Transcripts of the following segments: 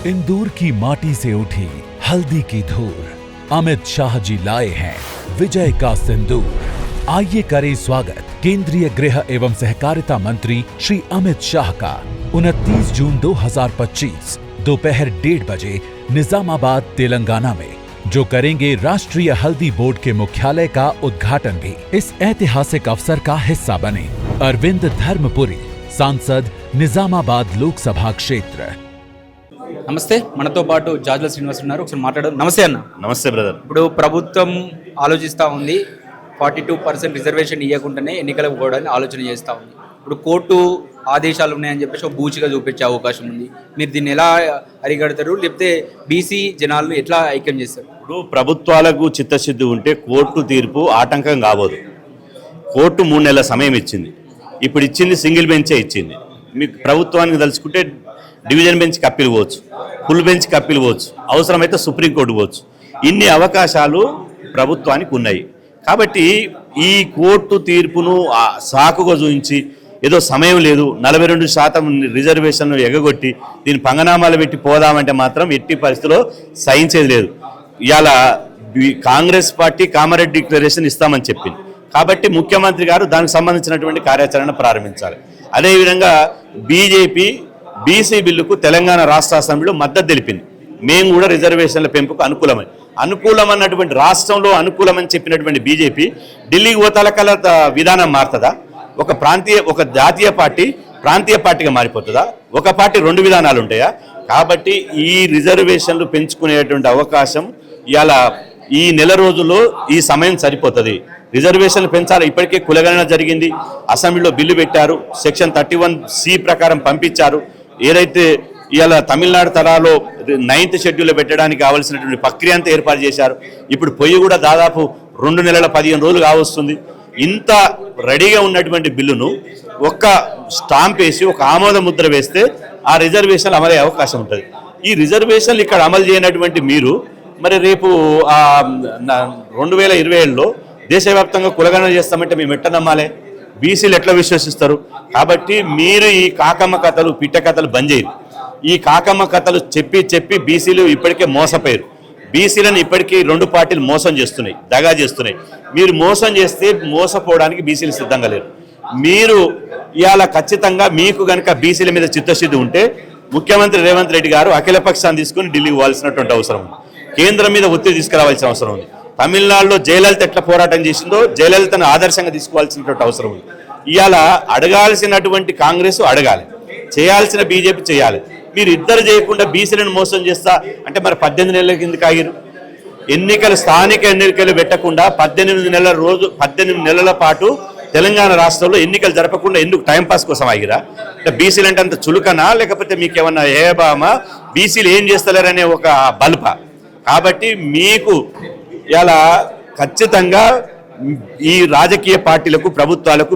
इंदौर की माटी से उठी हल्दी की धूल, अमित शाह जी लाए हैं विजय का सिंदूर। आइए करें स्वागत केंद्रीय गृह एवं सहकारिता मंत्री श्री अमित शाह का 29 जून 2025 दोपहर 1:30 बजे निजामाबाद तेलंगाना में, जो करेंगे राष्ट्रीय हल्दी बोर्ड के मुख्यालय का उद्घाटन भी। इस ऐतिहासिक अवसर का हिस्सा बने अरविंद धर्मपुरी, सांसद निजामाबाद लोकसभा क्षेत्र। నమస్తే, మనతో పాటు జాజుల శ్రీనివాస్ ఉన్నారు. ఒకసారి మాట్లాడదాం. నమస్తే అన్న. నమస్తే బ్రదర్. ఇప్పుడు ప్రభుత్వం ఆలోచిస్తూ ఉంది 42% రిజర్వేషన్ ఇవ్వకుండానే ఎన్నికలకు పోవడానికి ఆలోచన చేస్తూ ఉంది. ఇప్పుడు కోర్టు ఆదేశాలు ఉన్నాయని చెప్పేసి ఒక బూచిగా చూపించే అవకాశం ఉంది. మీరు దీన్ని ఎలా అరిగడతారు, లేకపోతే బీసీ జనాలను ఎట్లా ఐక్యం చేస్తారు? ఇప్పుడు ప్రభుత్వాలకు చిత్తశుద్ధి ఉంటే కోర్టు తీర్పు ఆటంకం కాబోదు. కోర్టు 3 నెలల సమయం ఇచ్చింది. ఇప్పుడు ఇచ్చింది సింగిల్ బెంచే ఇచ్చింది. మీకు ప్రభుత్వానికి తలుచుకుంటే డివిజన్ బెంచ్కి అప్పీల్ పోవచ్చు, ఫుల్ బెంచ్కి అప్పీల్ పోవచ్చు, అవసరమైతే సుప్రీంకోర్టు పోవచ్చు. ఇన్ని అవకాశాలు ప్రభుత్వానికి ఉన్నాయి. కాబట్టి ఈ కోర్టు తీర్పును సాకుగా చూపించి ఏదో సమయం లేదు 42% రిజర్వేషన్ను ఎగగొట్టి దీని పంగనామాలు పెట్టి పోదామంటే మాత్రం ఎట్టి పరిస్థితిలో సహించేది లేదు. ఇవాళ కాంగ్రెస్ పార్టీ కామారెడ్డి డిక్లరేషన్ ఇస్తామని చెప్పింది. కాబట్టి ముఖ్యమంత్రి గారు దానికి సంబంధించినటువంటి కార్యాచరణ ప్రారంభించాలి. అదేవిధంగా బీజేపీ బీసీ బిల్లుకు తెలంగాణ రాష్ట్ర అసెంబ్లీలో మద్దతు తెలిపింది. మేము కూడా రిజర్వేషన్ల పెంపుకు అనుకూలమన్నటువంటి రాష్ట్రంలో అనుకూలమని చెప్పినటువంటి బీజేపీ ఢిల్లీకి పోతాలకల విధానం మారుతుందా? ఒక జాతీయ పార్టీ ప్రాంతీయ పార్టీగా మారిపోతుందా? ఒక పార్టీ 2 విధానాలు ఉంటాయా? కాబట్టి ఈ రిజర్వేషన్లు పెంచుకునేటువంటి అవకాశం ఇవాళ ఈ నెల రోజుల్లో ఈ సమయం సరిపోతుంది. రిజర్వేషన్లు పెంచాలి. ఇప్పటికే కులగణన జరిగింది, అసెంబ్లీలో బిల్లు పెట్టారు, సెక్షన్ 31C ప్రకారం పంపించారు. ఏదైతే ఇవాళ తమిళనాడు తరాలో 9th షెడ్యూల్లో పెట్టడానికి కావాల్సినటువంటి ప్రక్రియ అంతా ఏర్పాటు చేశారు. ఇప్పుడు పొయ్యి కూడా దాదాపు 2 నెలల 15 రోజులు కావస్తుంది. ఇంత రెడీగా ఉన్నటువంటి బిల్లును ఒక్క స్టాంప్ వేసి ఒక ఆమోద ముద్ర వేస్తే ఆ రిజర్వేషన్లు అమలయ్యే అవకాశం ఉంటుంది. ఈ రిజర్వేషన్లు ఇక్కడ అమలు చేయనటువంటి మీరు మరి రేపు 2027లో దేశవ్యాప్తంగా కులగణన చేస్తామంటే మేము ఎట్ట నమ్మాలి? బీసీలు ఎట్లా విశ్వసిస్తారు? కాబట్టి మీరు ఈ కాకమ్మ కథలు పిట్ట కథలు బంద్ చేయండి. ఈ కాకమ్మ కథలు చెప్పి బీసీలు ఇప్పటికే మోసపోయారు. బీసీలను ఇప్పటికీ 2 పార్టీలు మోసం చేస్తున్నాయి, దగా చేస్తున్నాయి. మీరు మోసం చేస్తే మోసపోవడానికి బీసీలు సిద్ధంగా లేరు. మీరు ఇవాళ ఖచ్చితంగా మీకు కనుక బీసీల మీద చిత్తశుద్ధి ఉంటే ముఖ్యమంత్రి రేవంత్ రెడ్డి గారు అఖిలపక్షాన్ని తీసుకుని ఢిల్లీకి పోవాల్సినటువంటి అవసరం ఉంది. కేంద్రం మీద ఒత్తిడి తీసుకురావాల్సిన అవసరం ఉంది. తమిళనాడులో జయలలిత ఎట్లా పోరాటం చేసిందో జయలలితను ఆదర్శంగా తీసుకోవాల్సినటువంటి అవసరం ఉంది. ఇవాళ అడగాల్సినటువంటి కాంగ్రెస్ అడగాలి, చేయాల్సిన బీజేపీ చేయాలి. మీరు ఇద్దరు చేయకుండా బీసీలను మోసం చేస్తా అంటే మరి 18 నెలల కిందకి ఆగిరు. స్థానిక ఎన్నికలు పెట్టకుండా 18 నెలల పాటు తెలంగాణ రాష్ట్రంలో ఎన్నికలు జరపకుండా ఎందుకు టైంపాస్ కోసం ఆగిరా? అంటే బీసీలు అంటే అంత చులుకనా, లేకపోతే మీకు ఏమన్నా ఏబామా? బీసీలు ఏం చేస్తలేరనే ఒక బల్ప. కాబట్టి మీకు ఇలా ఖచ్చితంగా ఈ రాజకీయ పార్టీలకు, ప్రభుత్వాలకు,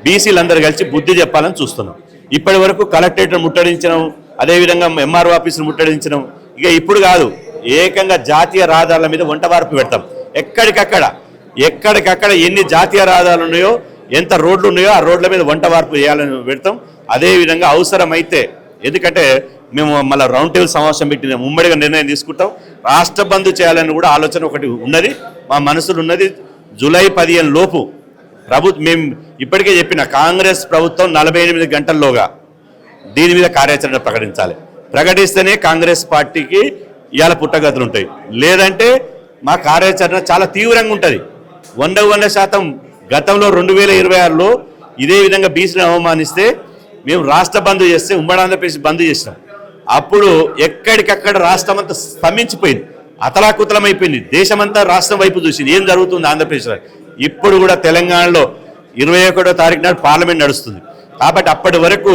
బీసీలందరూ కలిసి బుద్ధి చెప్పాలని చూస్తున్నాం. ఇప్పటి వరకు కలెక్టరేట్ ముట్టడించడం, అదేవిధంగా ఎంఆర్ఓ ఆఫీసును ముట్టడించడం. ఇక ఇప్పుడు కాదు, ఏకంగా జాతీయ రహదారుల మీద వంటవార్పు పెడతాం. ఎక్కడికక్కడ ఎన్ని జాతీయ రహదారులు ఉన్నాయో, ఎంత రోడ్లు ఉన్నాయో ఆ రోడ్ల మీద వంటవార్పు చేయాలని పెడతాం. అదేవిధంగా అవసరమైతే, ఎందుకంటే మేము మళ్ళీ రౌండ్ టేబుల్ సమావేశం పెట్టి ఉమ్మడిగా నిర్ణయం తీసుకుంటాం. రాష్ట్ర బంద్ చేయాలని కూడా ఆలోచన ఒకటి ఉన్నది, మా మనసులో ఉన్నది. జూలై 15 లోపు మేము ఇప్పటికే చెప్పిన కాంగ్రెస్ ప్రభుత్వం 48 గంటల్లోగా దీని మీద కార్యాచరణ ప్రకటిస్తేనే కాంగ్రెస్ పార్టీకి ఇవాళ పుట్టగతులు ఉంటాయి. లేదంటే మా కార్యాచరణ చాలా తీవ్రంగా ఉంటుంది. 100% గతంలో 2026లో ఇదే విధంగా బీసీని అవమానిస్తే మేము రాష్ట్ర బంద్ చేస్తే, ఉమ్మడి ఆంధ్రప్రదేశ్ బంద్ చేసినాం. అప్పుడు ఎక్కడికక్కడ రాష్ట్రం అంతా స్తంభించిపోయింది, అతలాకుతలమైపోయింది. దేశమంతా రాష్ట్రం వైపు చూసింది ఏం జరుగుతుంది ఆంధ్రప్రదేశ్లో. ఇప్పుడు కూడా తెలంగాణలో 21వ తారీఖు నాడు పార్లమెంట్ నడుస్తుంది. కాబట్టి అప్పటి వరకు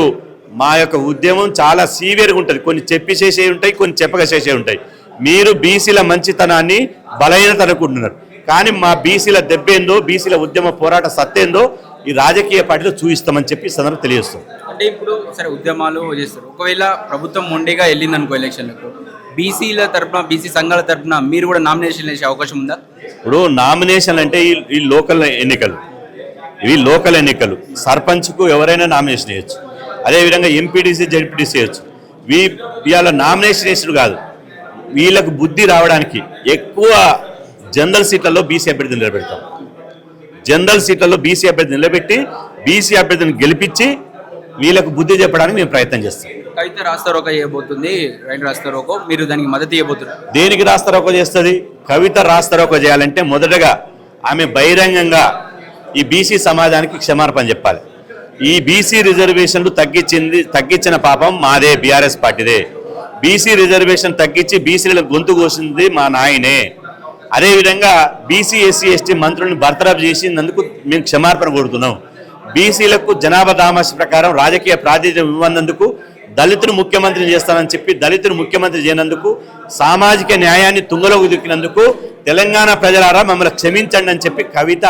మా యొక్క ఉద్యమం చాలా సీవియర్గా ఉంటుంది. కొన్ని చెప్పి చేసే ఉంటాయి, కొన్ని చెప్పక చేసే ఉంటాయి. మీరు బీసీల మంచితనాన్ని బలహీనత అనుకుంటున్నారు. కానీ మా బీసీల దెబ్బేందో, బీసీల ఉద్యమ పోరాట సత్తేందో ఈ రాజకీయ పార్టీలో చూపిస్తామని చెప్పి సందర్భం తెలియజేస్తాం. అంటే ఇప్పుడు సరే ఉద్యమాలు చేస్తారు, ఒకవేళ ప్రభుత్వం మొండిగా వెళ్ళింది అనుకో ఎలక్షన్లకు, బీసీల తరఫున, బీసీ సంఘాల తరఫున మీరు కూడా నామినేషన్ వేసే అవకాశం ఉందా? ఇప్పుడు నామినేషన్ అంటే ఈ లోకల్ ఎన్నికలు, ఇవి లోకల్ ఎన్నికలు. సర్పంచ్కు ఎవరైనా నామినేషన్ వేయచ్చు, అదేవిధంగా ఎంపీటీసీ, జెడ్పీటీసీ చేయొచ్చు. ఇవాళ నామినేషన్ వేసుడు కాదు, వీళ్ళకు బుద్ధి రావడానికి ఎక్కువ జనరల్ సీట్లలో బీసీ అభ్యర్థిని నిలబెడతాం. జనరల్ సీట్లలో బీసీ అభ్యర్థిని నిలబెట్టి బీసీ అభ్యర్థిని గెలిపించి వీళ్ళకు బుద్ధి చెప్పడానికి మేము ప్రయత్నం చేస్తాం. కవిత రాస్తారోకో చేయబోతుంది, రైలు రాస్తారోకో, మీరు దానికి మద్దతు ఇవ్వబోతున్నారు. దేనికి రాస్తారోకో చేస్తుంది? కవిత రాస్తారోకో చేయాలంటే మొదటగా ఆమె బహిరంగంగా ఈ బీసీ సమాజానికి క్షమాపణ చెప్పాలి. ఈ బీసీ రిజర్వేషన్లు తగ్గించిన పాపం మాదే, బీఆర్ఎస్ పార్టీదే. బీసీ రిజర్వేషన్ తగ్గించి బీసీలకు గొంతు కోసింది మా నాయనే. అదేవిధంగా బీసీ ఎస్సీ ఎస్టీ మంత్రులను బర్తరఫ్ చేసినందుకు మేము క్షమాపణ కోరుతున్నాం. బీసీలకు జనాభా దామాష ప్రకారం రాజకీయ ప్రాతినిధ్యం ఇవ్వనందుకు, దళితులు ముఖ్యమంత్రిని చేస్తానని చెప్పి దళితులు ముఖ్యమంత్రి చేయనందుకు, సామాజిక న్యాయాన్ని తుంగలోకి దిక్కినందుకు తెలంగాణ ప్రజలారా మమ్మల్ని క్షమించండి అని చెప్పి కవిత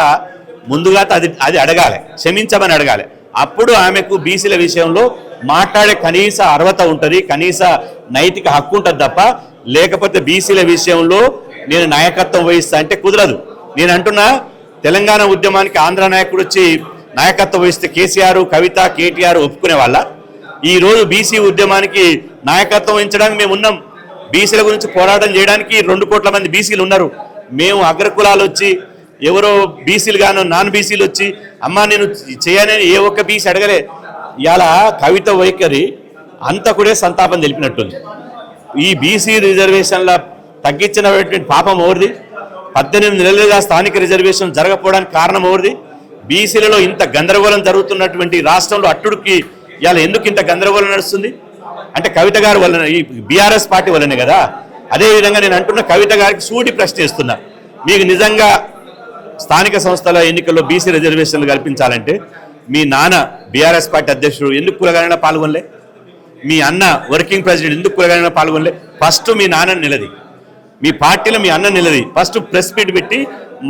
ముందుగా అది అడగాలి, క్షమించమని అడగాలి. అప్పుడు ఆమెకు బీసీల విషయంలో మాట్లాడే కనీస అర్హత ఉంటుంది, కనీస నైతిక హక్కు ఉంటుంది తప్ప, లేకపోతే బీసీల విషయంలో నేను నాయకత్వం వహిస్తా అంటే కుదరదు. నేను అంటున్నా, తెలంగాణ ఉద్యమానికి ఆంధ్ర నాయకుడు వచ్చి నాయకత్వం వహిస్తే కేసీఆర్, కవిత, కేటీఆర్ ఒప్పుకునే వాళ్ళ? ఈరోజు బీసీ ఉద్యమానికి నాయకత్వం వహించడానికి మేము ఉన్నాం. బీసీల గురించి పోరాటం చేయడానికి 2 కోట్ల మంది బీసీలు ఉన్నారు. మేము అగ్రకులాలు వచ్చి ఎవరో బీసీలు గాను నాన్ బీసీలు వచ్చి అమ్మా నేను చేయనని ఏ ఒక్క బీసీ అడగలే. ఇలా కవిత వైఖరి అంతకుడే సంతాపం తెలిపినట్టుంది. ఈ బీసీ రిజర్వేషన్ల తగ్గించినటువంటి పాపం ఎవరిది? 18 నెలలుగా స్థానిక రిజర్వేషన్ జరగకపోవడానికి కారణం ఎవరిది? బీసీలలో ఇంత గందరగోళం జరుగుతున్నటువంటి రాష్ట్రంలో అట్టుడికి ఇవాళ ఎందుకు ఇంత గందరగోళం నడుస్తుంది అంటే కవిత గారి వలన, ఈ బీఆర్ఎస్ పార్టీ వల్లనే కదా. అదేవిధంగా నేను అంటున్న కవిత గారికి సూటి ప్రశ్న ఇస్తున్నా, మీకు నిజంగా స్థానిక సంస్థల ఎన్నికల్లో బీసీ రిజర్వేషన్లు కల్పించాలంటే మీ నాన్న బీఆర్ఎస్ పార్టీ అధ్యక్షుడు ఎందుకు కులగణన పాల్గొనలే? మీ అన్న వర్కింగ్ ప్రెసిడెంట్ ఎందుకు కులగణన పాల్గొనలే? ఫస్ట్ మీ నాన్న నిలది, మీ పార్టీలో మీ అన్న నిలది. ఫస్ట్ ప్రెస్ మీట్ పెట్టి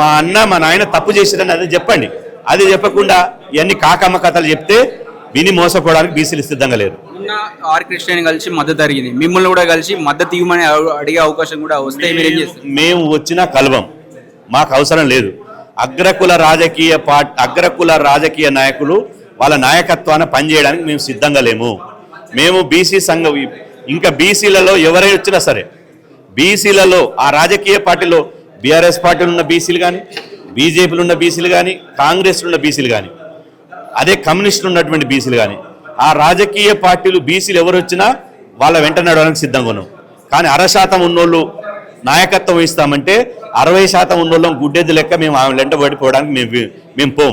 మా అన్న మా నాయన తప్పు చేశారని అది చెప్పండి. అది చెప్పకుండా ఇవన్నీ కాకమ్మ కథలు చెప్తే విని మోసపోవడానికి బీసీలు సిద్ధంగా లేరు. నిన్న ఆర్ కృష్ణని కలిసి మద్దతు అడిగింది, మిమ్మల్ని కూడా కలిసి మద్దతు ఇవ్వమని అడిగే అవకాశం కూడా వస్తే మీరేం చేస్తారు? మేము వచ్చినా కలవం, మాకు అవసరం లేదు. అగ్రకుల రాజకీయ నాయకులు వాళ్ళ నాయకత్వాన్ని పనిచేయడానికి మేము సిద్ధంగా లేము. మేము బీసీ సంఘం, ఇంకా బీసీలలో ఎవరైనా వచ్చినా సరే, బీసీలలో ఆ రాజకీయ పార్టీలో బీఆర్ఎస్ పార్టీలో ఉన్న బీసీలు కానీ, బీజేపీలో ఉన్న బీసీలు కానీ, కాంగ్రెస్లో ఉన్న బీసీలు కానీ, అదే కమ్యూనిస్టులు ఉన్నటువంటి బీసీలు కానీ, ఆ రాజకీయ పార్టీలు బీసీలు ఎవరు వచ్చినా వాళ్ళ వెంట నడవడానికి సిద్ధంగా ఉన్నాం. కానీ 60% ఉన్నోళ్ళు నాయకత్వం ఇస్తామంటే 60% ఉన్నోళ్ళం గుడ్డెద్దు లెక్క మేము ఆమె వెంట పడిపోవడానికి మేము పోం.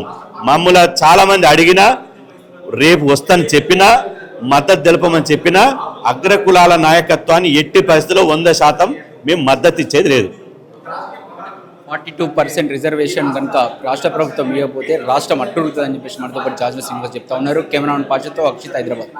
మమ్మల్ని చాలామంది అడిగినా, రేపు వస్తాను చెప్పినా, మద్దతు తెలపమని చెప్పినా అగ్రకులాల నాయకత్వాన్ని ఎట్టి పరిస్థితుల్లో 100% మేము మద్దతు ఇచ్చేది లేదు. 42% రిజర్వేషన్ కనుక రాష్ట్ర ప్రభుత్వం ఇవ్వకపోతే రాష్ట్రం అట్టుడుతుందని చెప్పేసి మనతో పాటు జాజ్ల శ్రీనివాస్ చెప్తా ఉన్నారు. కెమెరామెన్ పాచతో అక్షిత్, హైదరాబాద్.